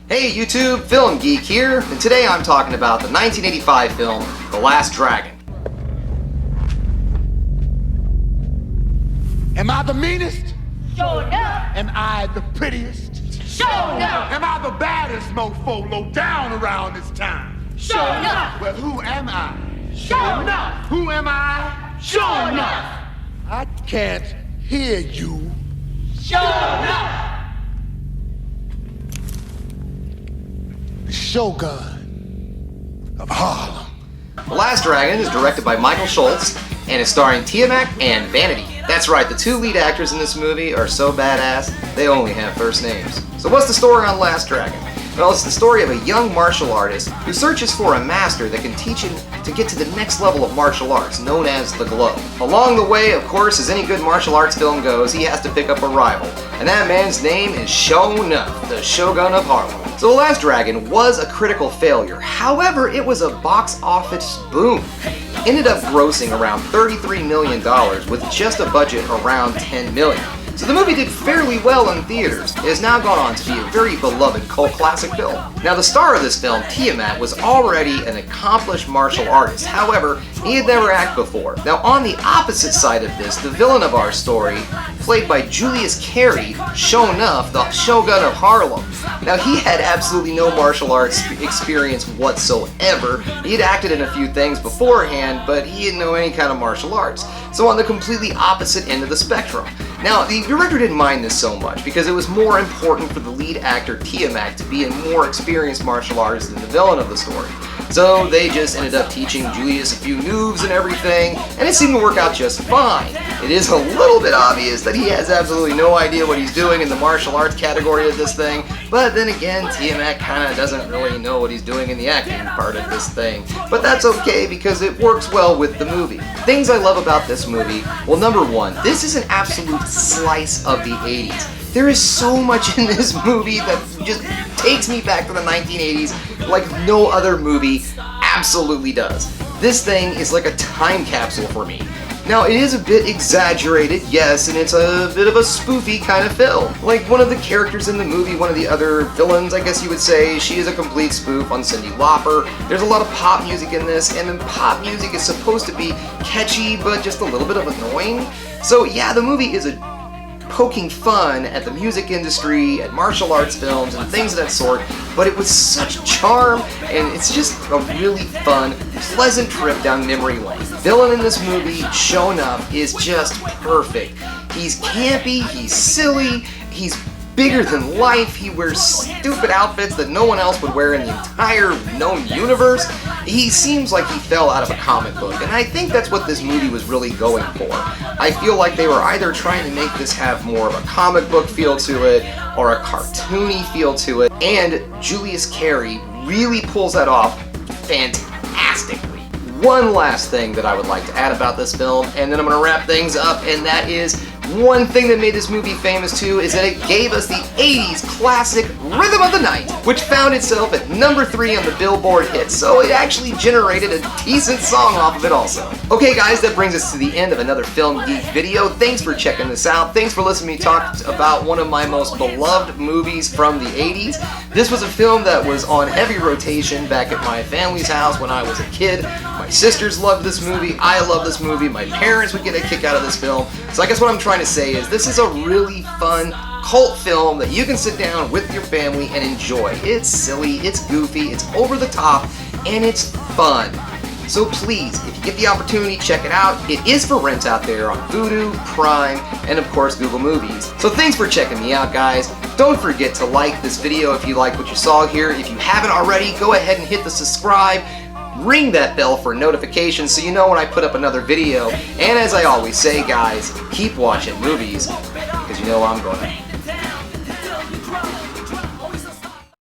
Hey YouTube, Film Geek here, and today I'm talking about the 1985 film, The Last Dragon. Am I the meanest? Sure enough. Am I the prettiest? Sure enough. Am I the baddest mofo low down around this town? Sure enough. Well, who am I? Sure enough. Who am I? Sure enough. I can't hear you. Sure enough. The Shogun of Harlem. The Last Dragon is directed by Michael Schultz and is starring Tiamat and Vanity. That's right, the two lead actors in this movie are so badass, they only have first names. So what's the story on Last Dragon? Well, it's the story of a young martial artist who searches for a master that can teach him to get to the next level of martial arts, known as the Glow. Along the way, of course, as any good martial arts film goes, he has to pick up a rival. And that man's name is Sho'nuff, the Shogun of Harlem. So The Last Dragon was a critical failure. However, it was a box office boom. It ended up grossing around $33 million with just a budget around $10 million. So the movie did fairly well in theaters. It has now gone on to be a very beloved cult classic film. Now the star of this film, Tiamat, was already an accomplished martial artist. However, he had never acted before. Now on the opposite side of this, the villain of our story, played by Julius Carry, Sho'nuff, the Shogun of Harlem. Now he had absolutely no martial arts experience whatsoever. He had acted in a few things beforehand, but he didn't know any kind of martial arts. So on the completely opposite end of the spectrum. Now, the director didn't mind this so much because it was more important for the lead actor Tiamat to be a more experienced martial artist than the villain of the story. So they just ended up teaching Julius a few moves and everything, and it seemed to work out just fine. It is a little bit obvious that he has absolutely no idea what he's doing in the martial arts category of this thing, but then again, Tiamat kind of doesn't really know what he's doing in the acting part of this thing. But that's okay because it works well with the movie. Things I love about this movie, well, number one, this is an absolute slice of the 80s. There is so much in this movie that just takes me back to the 1980s like no other movie absolutely does. This thing is like a time capsule for me. Now, it is a bit exaggerated, yes, and it's a bit of a spoofy kind of film. Like, one of the characters in the movie, one of the other villains, I guess you would say, she is a complete spoof on Cyndi Lauper. There's a lot of pop music in this, and then pop music is supposed to be catchy, but just a little bit of annoying. So, yeah, the movie is poking fun at the music industry, at martial arts films, and things of that sort, but it was such charm, and it's just a really fun, pleasant trip down memory lane. The villain in this movie, Sho'nuff, is just perfect. He's campy, he's silly, he's bigger than life, he wears stupid outfits that no one else would wear in the entire known universe. He seems like he fell out of a comic book, and I think that's what this movie was really going for. I feel like they were either trying to make this have more of a comic book feel to it, or a cartoony feel to it, and Julius Carry really pulls that off fantastically. One last thing that I would like to add about this film, and then I'm going to wrap things up, and that is one thing that made this movie famous too is that it gave us the 80s classic Rhythm of the Night, which found itself at number 3 on the Billboard hits, so it actually generated a decent song off of it also. Okay guys, that brings us to the end of another Film Geek video. Thanks for checking this out. Thanks for listening to me talk about one of my most beloved movies from the 80s. This was a film that was on heavy rotation back at my family's house when I was a kid. My sisters loved this movie, I love this movie, my parents would get a kick out of this film. So I guess what I'm trying to say is this is a really fun cult film that you can sit down with your family and enjoy. It's silly, it's goofy, it's over the top, and it's fun. So please, if you get the opportunity, check it out. It is for rent out there on Vudu, Prime, and of course Google Movies. So thanks for checking me out, guys. Don't forget to like this video if you like what you saw here. If you haven't already, go ahead and hit the subscribe. Ring that bell for notifications so you know when I put up another video. And as I always say, guys, keep watching movies because you know I'm going to.